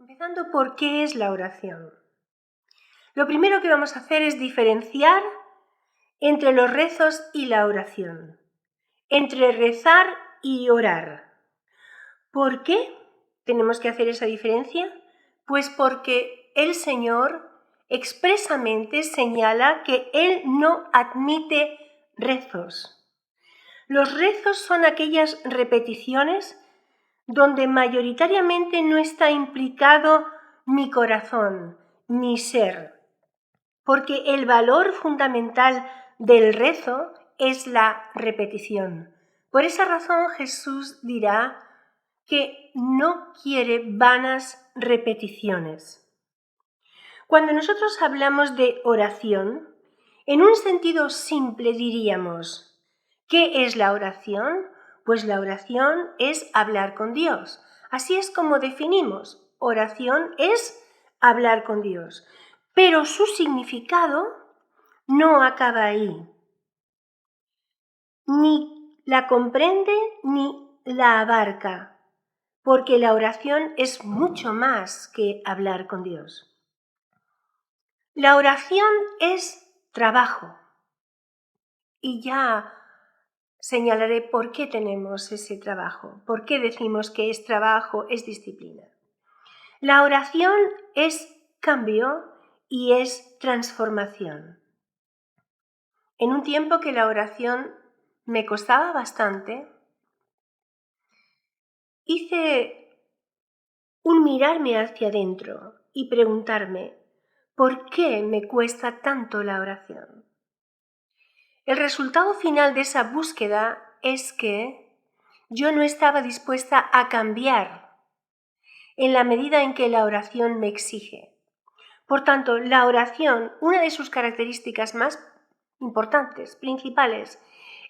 Empezando por qué es la oración. Lo primero que vamos a hacer es diferenciar entre los rezos y la oración, entre rezar y orar. ¿Por qué tenemos que hacer esa diferencia? Pues porque el Señor expresamente señala que Él no admite rezos. Los rezos son aquellas repeticiones donde mayoritariamente no está implicado mi corazón, mi ser, porque el valor fundamental del rezo es la repetición. Por esa razón Jesús dirá que no quiere vanas repeticiones. Cuando nosotros hablamos de oración, en un sentido simple diríamos, ¿qué es la oración? Pues la oración es hablar con Dios. Así es como definimos. Oración es hablar con Dios. Pero su significado no acaba ahí. Ni la comprende ni la abarca, porque la oración es mucho más que hablar con Dios. La oración es trabajo. Y ya señalaré por qué tenemos ese trabajo, por qué decimos que es trabajo, es disciplina. La oración es cambio y es transformación. En un tiempo que la oración me costaba bastante, hice un mirarme hacia adentro y preguntarme, ¿por qué me cuesta tanto la oración? El resultado final de esa búsqueda es que yo no estaba dispuesta a cambiar en la medida en que la oración me exige. Por tanto, la oración, una de sus características más importantes, principales,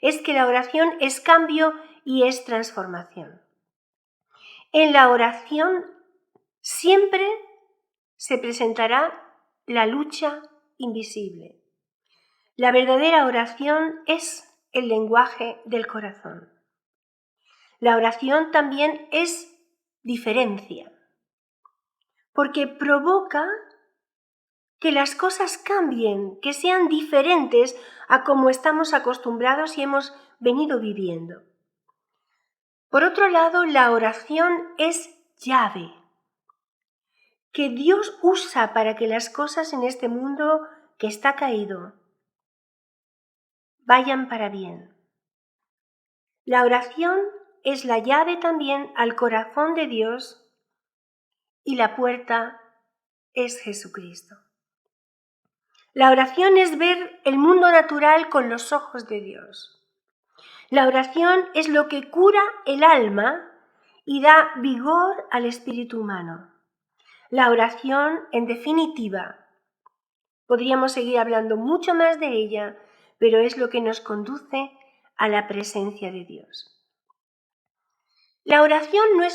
es que la oración es cambio y es transformación. En la oración siempre se presentará la lucha invisible. La verdadera oración es el lenguaje del corazón. La oración también es diferencia, porque provoca que las cosas cambien, que sean diferentes a como estamos acostumbrados y hemos venido viviendo. Por otro lado, la oración es llave, que Dios usa para que las cosas en este mundo que está caído vayan para bien. La oración es la llave también al corazón de Dios y la puerta es Jesucristo. La oración es ver el mundo natural con los ojos de Dios. La oración es lo que cura el alma y da vigor al espíritu humano. La oración, en definitiva, podríamos seguir hablando mucho más de ella, pero es lo que nos conduce a la presencia de Dios. La oración no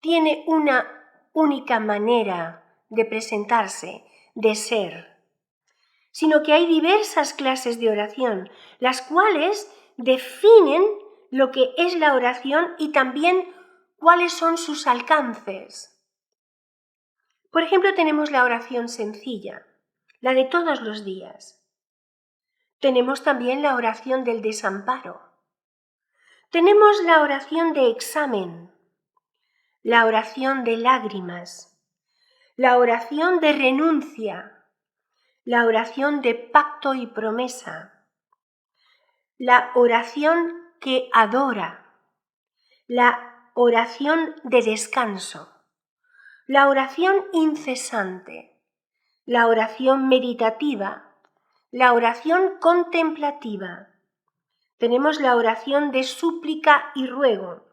tiene una única manera de presentarse, de ser, sino que hay diversas clases de oración, las cuales definen lo que es la oración y también cuáles son sus alcances. Por ejemplo, tenemos la oración sencilla, la de todos los días. Tenemos también la oración del desamparo. Tenemos la oración de examen, la oración de lágrimas, la oración de renuncia, la oración de pacto y promesa, la oración que adora, la oración de descanso, la oración incesante, la oración meditativa, la oración contemplativa. Tenemos la oración de súplica y ruego.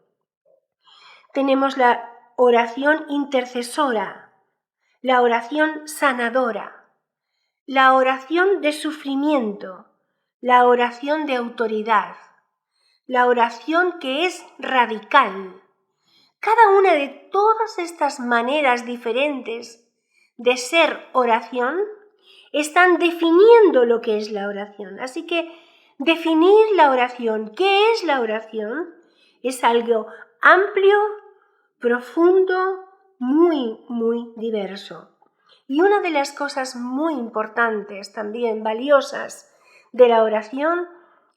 Tenemos la oración intercesora, la oración sanadora, la oración de sufrimiento, la oración de autoridad, la oración que es radical. Cada una de todas estas maneras diferentes de ser oración están definiendo lo que es la oración. Así que definir la oración, ¿qué es la oración? Es algo amplio, profundo, muy diverso. Y una de las cosas muy importantes, también valiosas, de la oración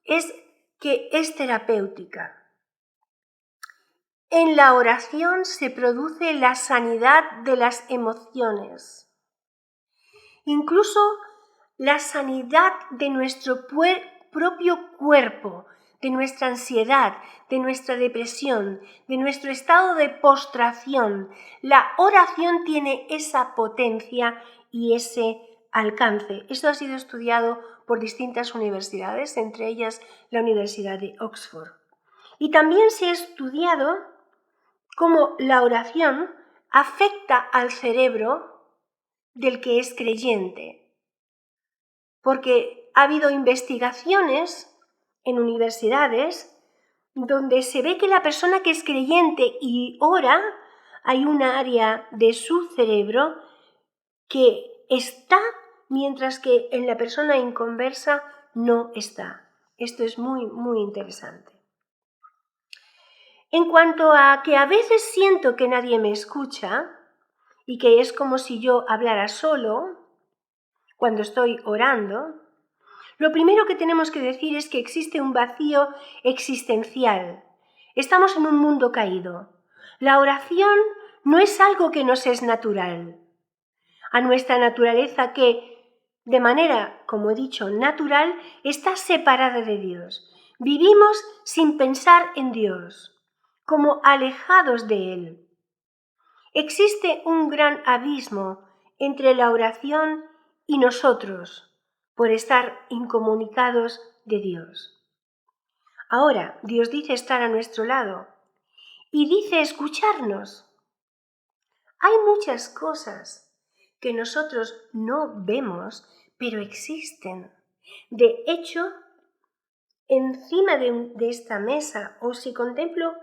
es que es terapéutica. En la oración se produce la sanidad de las emociones, incluso la sanidad de nuestro propio cuerpo, de nuestra ansiedad, de nuestra depresión, de nuestro estado de postración. La oración tiene esa potencia y ese alcance. Esto ha sido estudiado por distintas universidades, entre ellas la Universidad de Oxford. Y también se ha estudiado cómo la oración afecta al cerebro del que es creyente, porque ha habido investigaciones en universidades donde se ve que la persona que es creyente y ora, hay un área de su cerebro que está, mientras que en la persona inconversa no está. Esto es muy interesante. En cuanto a que a veces siento que nadie me escucha y que es como si yo hablara solo cuando estoy orando, lo primero que tenemos que decir es que existe un vacío existencial. Estamos en un mundo caído. La oración no es algo que nos es natural. A nuestra naturaleza que, de manera, como he dicho, natural, está separada de Dios. Vivimos sin pensar en Dios, como alejados de Él. Existe un gran abismo entre la oración y nosotros, por estar incomunicados de Dios. Ahora, Dios dice estar a nuestro lado y dice escucharnos. Hay muchas cosas que nosotros no vemos, pero existen. De hecho, encima de esta mesa, o si contemplo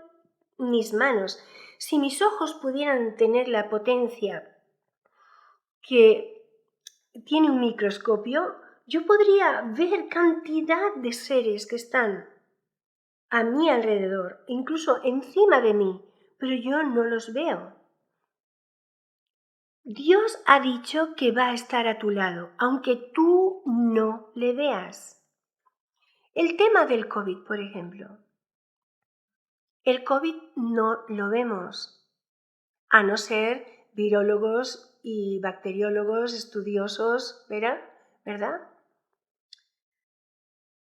mis manos, si mis ojos pudieran tener la potencia que tiene un microscopio, yo podría ver cantidad de seres que están a mi alrededor, incluso encima de mí, pero yo no los veo. Dios ha dicho que va a estar a tu lado, aunque tú no le veas. El tema del COVID, por ejemplo. El COVID no lo vemos, a no ser virólogos y bacteriólogos estudiosos, ¿verdad?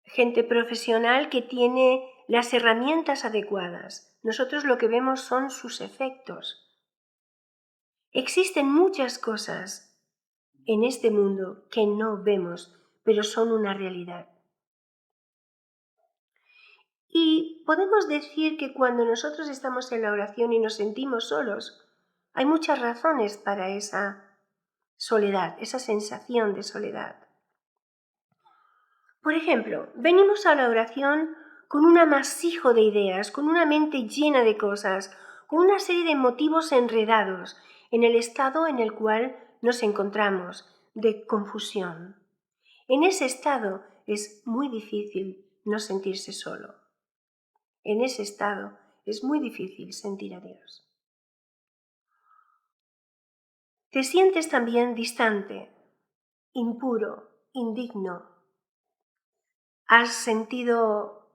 Gente profesional que tiene las herramientas adecuadas. Nosotros lo que vemos son sus efectos. Existen muchas cosas en este mundo que no vemos, pero son una realidad. Y podemos decir que cuando nosotros estamos en la oración y nos sentimos solos, hay muchas razones para esa soledad, esa sensación de soledad. Por ejemplo, venimos a la oración con un amasijo de ideas, con una mente llena de cosas, con una serie de motivos enredados en el estado en el cual nos encontramos, de confusión. En ese estado es muy difícil no sentirse solo. En ese estado es muy difícil sentir a Dios. Te sientes también distante, impuro, indigno.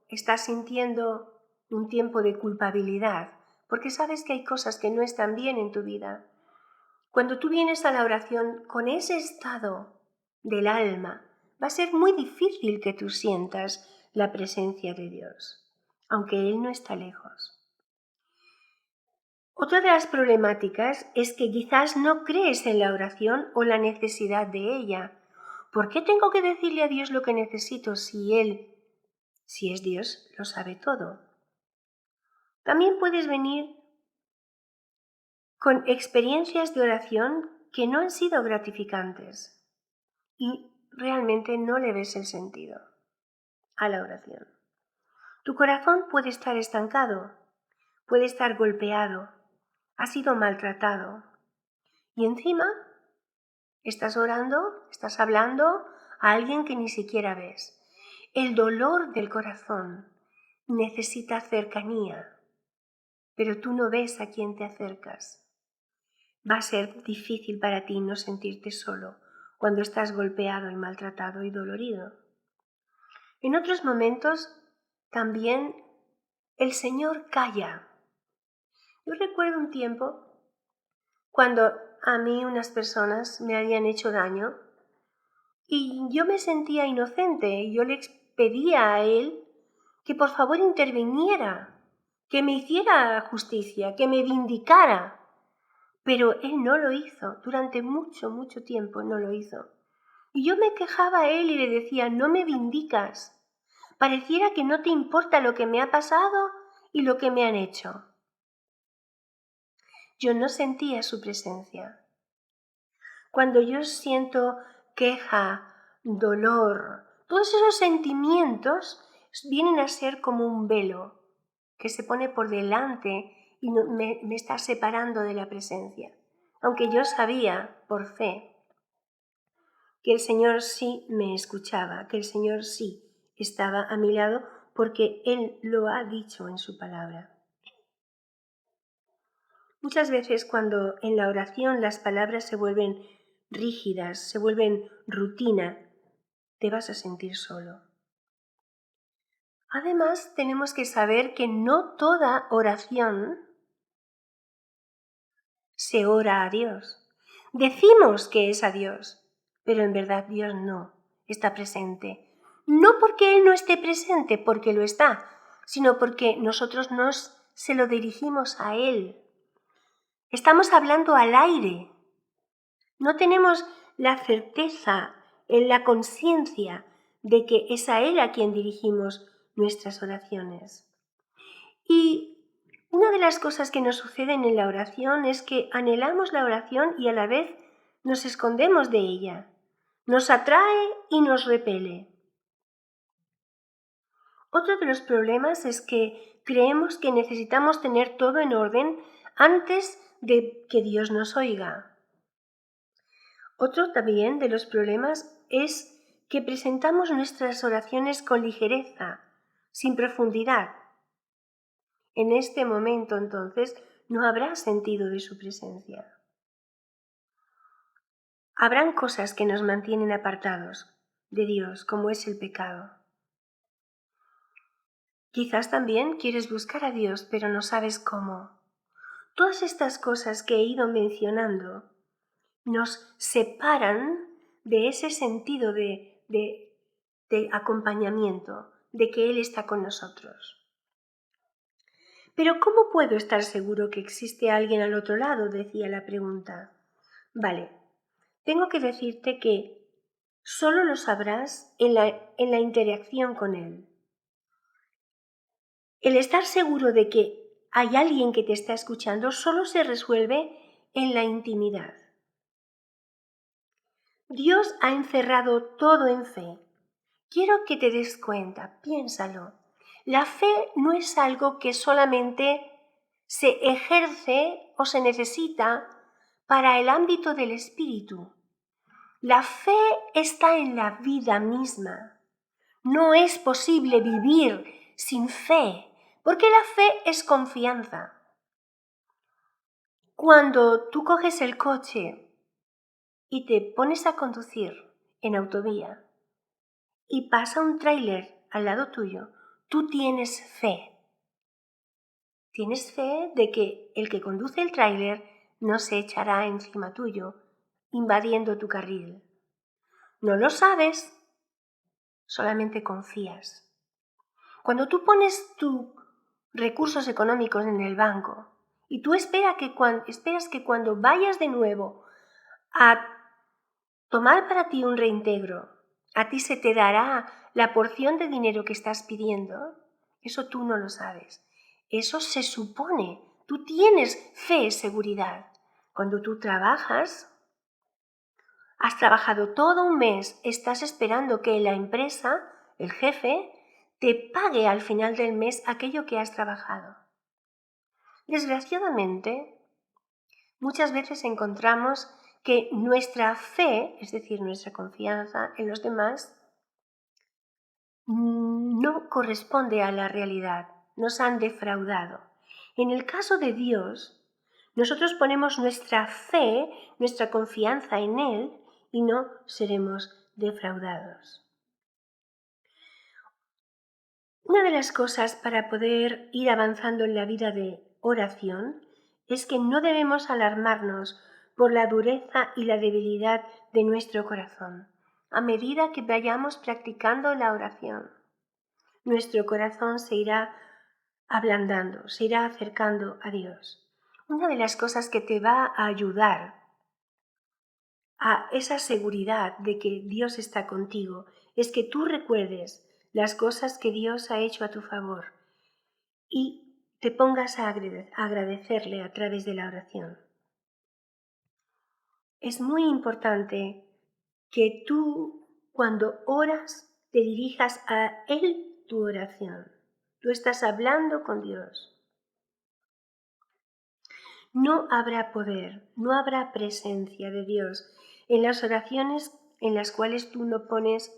Estás sintiendo un tiempo de culpabilidad, porque sabes que hay cosas que no están bien en tu vida. Cuando tú vienes a la oración con ese estado del alma, va a ser muy difícil que tú sientas la presencia de Dios, aunque Él no está lejos. Otra de las problemáticas es que quizás no crees en la oración o la necesidad de ella. ¿Por qué tengo que decirle a Dios lo que necesito si es Dios, lo sabe todo? También puedes venir con experiencias de oración que no han sido gratificantes y realmente no le ves el sentido a la oración. Tu corazón puede estar estancado, puede estar golpeado, ha sido maltratado y encima estás orando, estás hablando a alguien que ni siquiera ves. El dolor del corazón necesita cercanía, pero tú no ves a quién te acercas. va a ser difícil para ti no sentirte solo cuando estás golpeado y maltratado y dolorido. En otros momentos también el Señor calla. Yo recuerdo un tiempo cuando a mí unas personas me habían hecho daño y yo me sentía inocente y yo le pedía a Él que por favor interviniera, que me hiciera justicia, que me vindicara. Pero Él no lo hizo, durante mucho, mucho tiempo no lo hizo. Y yo me quejaba a Él y le decía, no me vindicas. Pareciera que no te importa lo que me ha pasado y lo que me han hecho. Yo no sentía su presencia. Cuando yo siento queja, dolor, todos esos sentimientos vienen a ser como un velo que se pone por delante y me está separando de la presencia. Aunque yo sabía, por fe, que el Señor sí me escuchaba, que el Señor sí estaba a mi lado, porque Él lo ha dicho en su palabra. Muchas veces cuando en la oración las palabras se vuelven rígidas, se vuelven rutina, te vas a sentir solo. Además, tenemos que saber que no toda oración se ora a Dios. Decimos que es a Dios, pero en verdad Dios no está presente. No porque Él no esté presente, porque lo está, sino porque nosotros se lo dirigimos a Él. Estamos hablando al aire. No tenemos la certeza en la conciencia de que es a Él a quien dirigimos nuestras oraciones. Y una de las cosas que nos suceden en la oración es que anhelamos la oración y a la vez nos escondemos de ella. Nos atrae y nos repele. Otro de los problemas es que creemos que necesitamos tener todo en orden antes de que Dios nos oiga. Otro también de los problemas es que presentamos nuestras oraciones con ligereza, sin profundidad. En este momento, entonces, no habrá sentido de su presencia. Habrán cosas que nos mantienen apartados de Dios, como es el pecado. Quizás también quieres buscar a Dios, pero no sabes cómo. Todas estas cosas que he ido mencionando nos separan de ese sentido de acompañamiento, de que Él está con nosotros. Pero ¿cómo puedo estar seguro que existe alguien al otro lado?, decía la pregunta. Vale, tengo que decirte que solo lo sabrás en la interacción con Él. El estar seguro de que hay alguien que te está escuchando solo se resuelve en la intimidad. Dios ha encerrado todo en fe. Quiero que te des cuenta, piénsalo. La fe no es algo que solamente se ejerce o se necesita para el ámbito del espíritu. La fe está en la vida misma. No es posible vivir sin fe, porque la fe es confianza. Cuando tú coges el coche y te pones a conducir en autovía y pasa un tráiler al lado tuyo, tú tienes fe. Tienes fe de que el que conduce el tráiler no se echará encima tuyo, invadiendo tu carril. No lo sabes, solamente confías. Cuando tú pones tus recursos económicos en el banco y tú esperas que cuando vayas de nuevo a tomar para ti un reintegro, a ti se te dará la porción de dinero que estás pidiendo, eso tú no lo sabes. Eso se supone. Tú tienes fe, seguridad. Cuando tú trabajas, has trabajado todo un mes, estás esperando que la empresa, el jefe, te pague al final del mes aquello que has trabajado. Desgraciadamente, muchas veces encontramos que nuestra fe, es decir, nuestra confianza en los demás, no corresponde a la realidad, nos han defraudado. En el caso de Dios, Nosotros ponemos nuestra fe, nuestra confianza en Él y no seremos defraudados. Una de las cosas para poder ir avanzando en la vida de oración es que no debemos alarmarnos por la dureza y la debilidad de nuestro corazón. A medida que vayamos practicando la oración, nuestro corazón se irá ablandando, se irá acercando a Dios. Una de las cosas que te va a ayudar a esa seguridad de que Dios está contigo es que tú recuerdes las cosas que Dios ha hecho a tu favor y te pongas a agradecerle a través de la oración. Es muy importante que tú, cuando oras, te dirijas a Él tu oración. Tú estás hablando con Dios. No habrá poder, no habrá presencia de Dios en las oraciones en las cuales tú no pones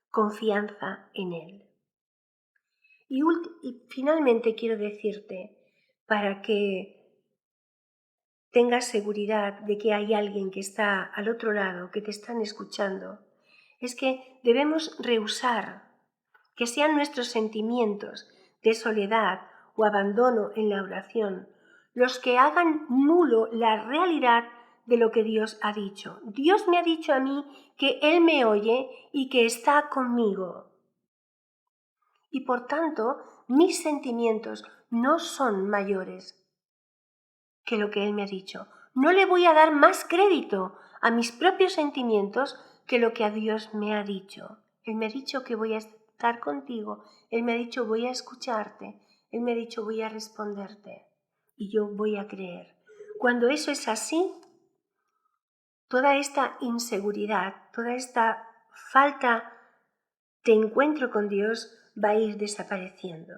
confianza en Él. Y finalmente quiero decirte, para que tengas seguridad de que hay alguien que está al otro lado, que te están escuchando, es que debemos rehusar que sean nuestros sentimientos de soledad o abandono en la oración los que hagan nulo la realidad de lo que Dios ha dicho. Dios me ha dicho a mí que Él me oye y que está conmigo. Y por tanto, mis sentimientos no son mayores que lo que Él me ha dicho. No le voy a dar más crédito a mis propios sentimientos que lo que a Dios me ha dicho. Él me ha dicho que voy a estar contigo. Él me ha dicho voy a escucharte. Él me ha dicho voy a responderte. Y yo voy a creer. Cuando eso es así, toda esta inseguridad, toda esta falta de encuentro con Dios va a ir desapareciendo.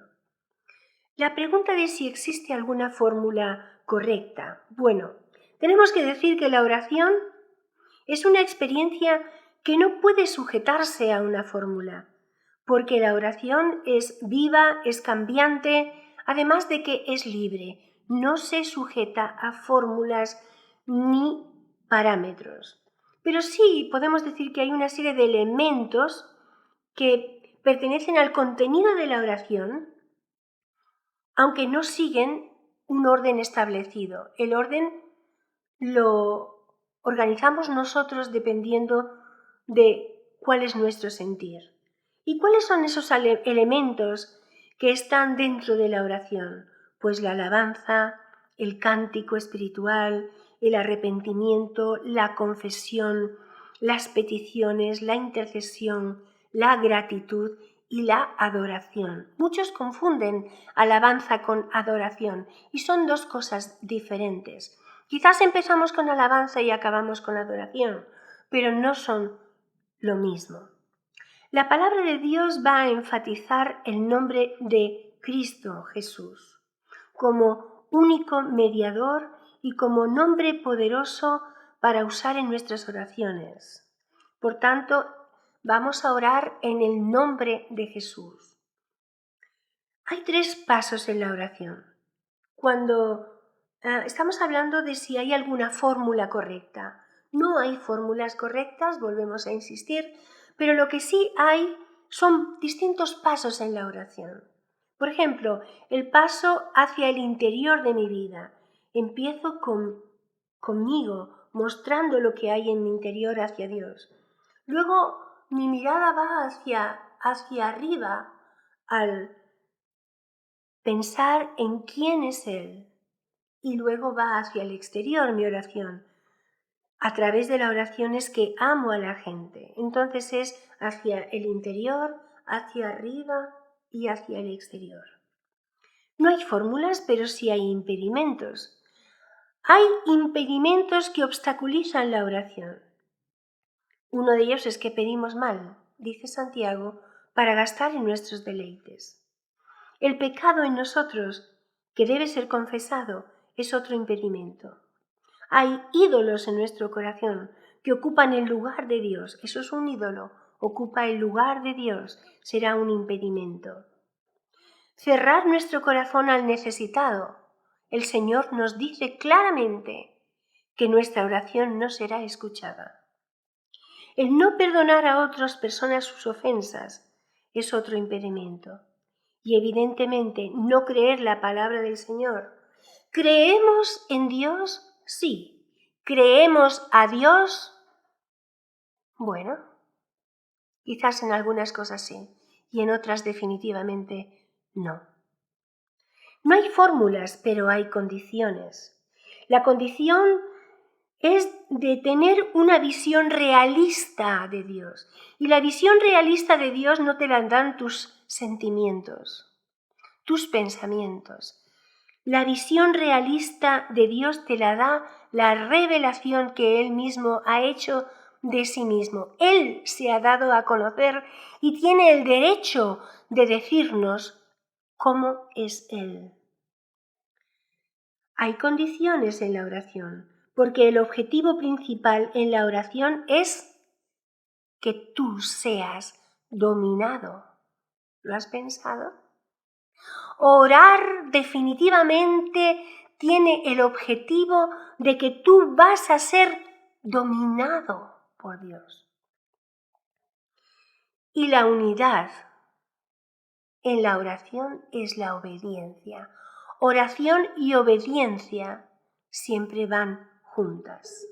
La pregunta de si existe alguna fórmula correcta. Bueno, tenemos que decir que la oración es una experiencia que no puede sujetarse a una fórmula, porque la oración es viva, es cambiante, además de que es libre, no se sujeta a fórmulas ni parámetros. Pero sí podemos decir que hay una serie de elementos que pertenecen al contenido de la oración, aunque no siguen un orden establecido. El orden lo organizamos nosotros dependiendo de cuál es nuestro sentir. ¿Y cuáles son esos elementos que están dentro de la oración? Pues la alabanza, el cántico espiritual, el arrepentimiento, la confesión, las peticiones, la intercesión, la gratitud y la adoración. Muchos confunden alabanza con adoración y son dos cosas diferentes. Quizás empezamos con alabanza y acabamos con adoración, pero no son lo mismo. La palabra de Dios va a enfatizar el nombre de Cristo Jesús como único mediador y como nombre poderoso para usar en nuestras oraciones. Por tanto, vamos a orar en el nombre de Jesús. Hay 3 pasos en la oración. Cuando estamos hablando de si hay alguna fórmula correcta. No hay fórmulas correctas, volvemos a insistir, pero lo que sí hay son distintos pasos en la oración. Por ejemplo, el paso hacia el interior de mi vida. Empiezo conmigo, mostrando lo que hay en mi interior hacia Dios. Luego mi mirada va hacia arriba al pensar en quién es Él. Y luego va hacia el exterior mi oración. A través de la oración es que amo a la gente. Entonces es hacia el interior, hacia arriba y hacia el exterior. No hay fórmulas, pero sí hay impedimentos. Hay impedimentos que obstaculizan la oración. Uno de ellos es que pedimos mal, dice Santiago, para gastar en nuestros deleites. El pecado en nosotros, que debe ser confesado, es otro impedimento. Hay ídolos en nuestro corazón que ocupan el lugar de Dios. Eso es un ídolo. Ocupa el lugar de Dios. Será un impedimento. Cerrar nuestro corazón al necesitado. el Señor nos dice claramente que nuestra oración no será escuchada. El no perdonar a otras personas sus ofensas es otro impedimento. Y evidentemente no creer la palabra del Señor. ¿Creemos en Dios? Sí. ¿Creemos a Dios? Bueno, quizás en algunas cosas sí, y en otras definitivamente no. No hay fórmulas, pero hay condiciones. La condición es de tener una visión realista de Dios. Y la visión realista de Dios no te la dan tus sentimientos, tus pensamientos. La visión realista de Dios te la da la revelación que Él mismo ha hecho de sí mismo. Él se ha dado a conocer y tiene el derecho de decirnos cómo es Él. Hay condiciones en la oración, porque el objetivo principal en la oración es que tú seas dominado. ¿Lo has pensado? Orar definitivamente tiene el objetivo de que tú vas a ser dominado por Dios. Y la unidad en la oración es la obediencia. Oración y obediencia siempre van juntas.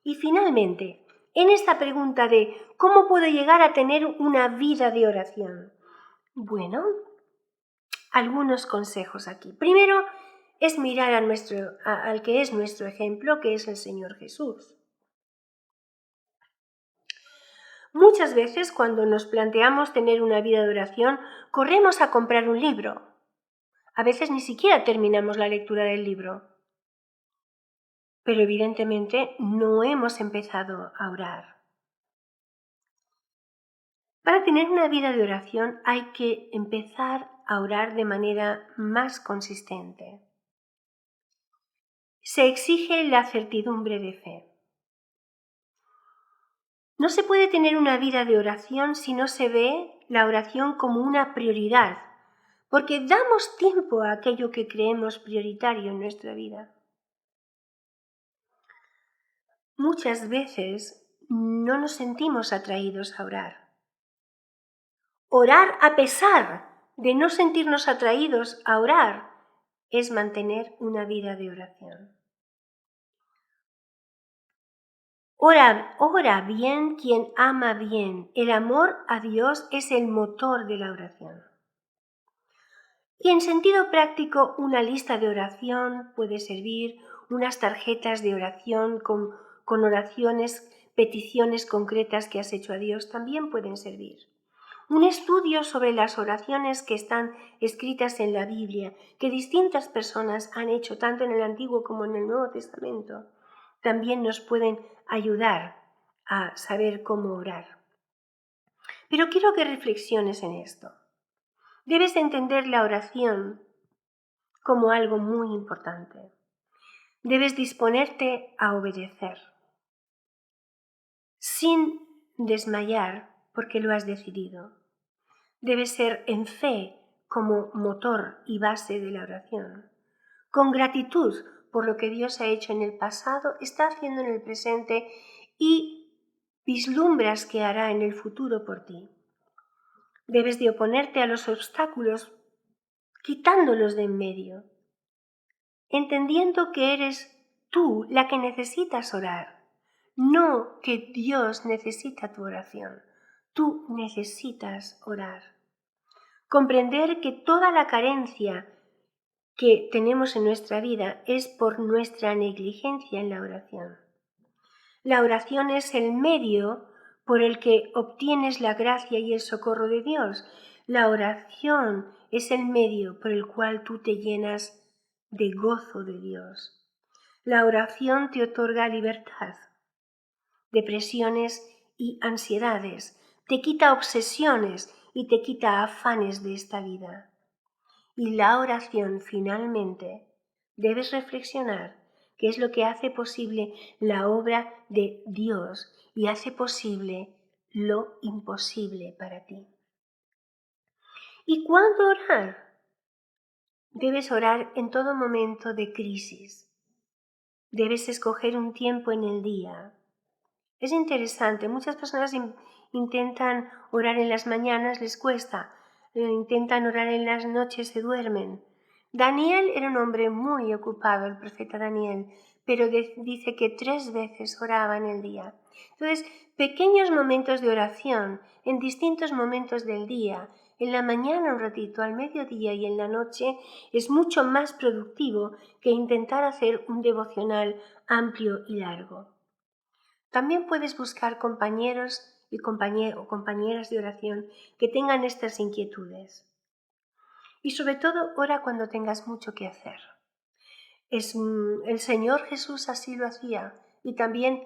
Y finalmente, en esta pregunta de ¿cómo puedo llegar a tener una vida de oración? Bueno, algunos consejos aquí. Primero es mirar al que es nuestro ejemplo, que es el Señor Jesús. Muchas veces cuando nos planteamos tener una vida de oración, corremos a comprar un libro. A veces ni siquiera terminamos la lectura del libro. Pero evidentemente no hemos empezado a orar. Para tener una vida de oración hay que empezar a orar de manera más consistente. Se exige la certidumbre de fe. No se puede tener una vida de oración si no se ve la oración como una prioridad, porque damos tiempo a aquello que creemos prioritario en nuestra vida. Muchas veces no nos sentimos atraídos a orar. Orar a pesar de no sentirnos atraídos a orar es mantener una vida de oración. Ora bien quien ama bien. El amor a Dios es el motor de la oración. Y en sentido práctico, una lista de oración puede servir, unas tarjetas de oración con oraciones, peticiones concretas que has hecho a Dios también pueden servir. Un estudio sobre las oraciones que están escritas en la Biblia, que distintas personas han hecho tanto en el Antiguo como en el Nuevo Testamento, también nos pueden ayudar a saber cómo orar. Pero quiero que reflexiones en esto. Debes entender la oración como algo muy importante. Debes disponerte a obedecer, sin desmayar porque lo has decidido. Debe ser en fe como motor y base de la oración, con gratitud por lo que Dios ha hecho en el pasado, está haciendo en el presente y vislumbras que hará en el futuro por ti. Debes de oponerte a los obstáculos quitándolos de en medio, entendiendo que eres tú la que necesitas orar, no que Dios necesita tu oración. Tú necesitas orar. Comprender que toda la carencia que tenemos en nuestra vida es por nuestra negligencia en la oración. La oración es el medio por el que obtienes la gracia y el socorro de Dios. La oración es el medio por el cual tú te llenas de gozo de Dios. La oración te otorga libertad, depresiones y ansiedades, te quita obsesiones y te quita afanes de esta vida. Y la oración finalmente debes reflexionar qué es lo que hace posible la obra de Dios y hace posible lo imposible para ti. ¿Y cuándo orar? Debes orar en todo momento de crisis. Debes escoger un tiempo en el día. Es interesante, muchas personas intentan orar en las mañanas, les cuesta, intentan orar en las noches, se duermen. Daniel era un hombre muy ocupado, el profeta Daniel, pero dice que 3 veces oraba en el día. Entonces, pequeños momentos de oración en distintos momentos del día, en la mañana un ratito, al mediodía y en la noche, es mucho más productivo que intentar hacer un devocional amplio y largo. También puedes buscar compañeros o compañeras de oración que tengan estas inquietudes. Y sobre todo, ora cuando tengas mucho que hacer. El Señor Jesús así lo hacía, y también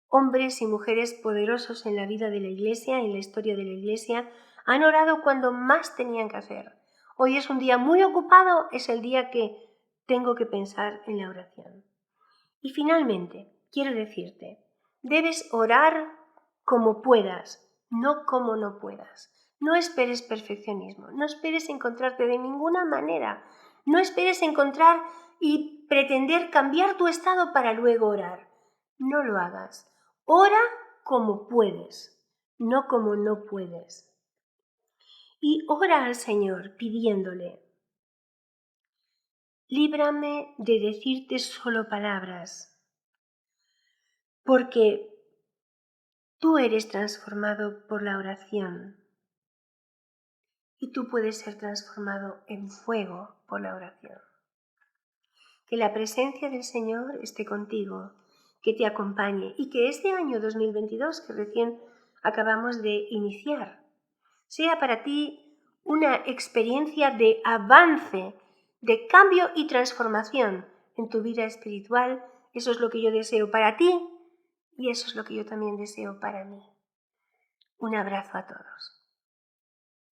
hombres y mujeres poderosos en la vida de la Iglesia, en la historia de la Iglesia, han orado cuando más tenían que hacer. Hoy es un día muy ocupado, es el día que tengo que pensar en la oración. Y finalmente, quiero decirte, debes orar como puedas, no como no puedas. No esperes perfeccionismo, no esperes encontrarte de ninguna manera, no esperes encontrar y pretender cambiar tu estado para luego orar. No lo hagas. Ora como puedes, no como no puedes. Y ora al Señor pidiéndole: líbrame de decirte solo palabras, porque tú eres transformado por la oración y tú puedes ser transformado en fuego por la oración. Que la presencia del Señor esté contigo, que te acompañe y que este año 2022 que recién acabamos de iniciar sea para ti una experiencia de avance, de cambio y transformación en tu vida espiritual. Eso es lo que yo deseo para ti y eso es lo que yo también deseo para mí. Un abrazo a todos.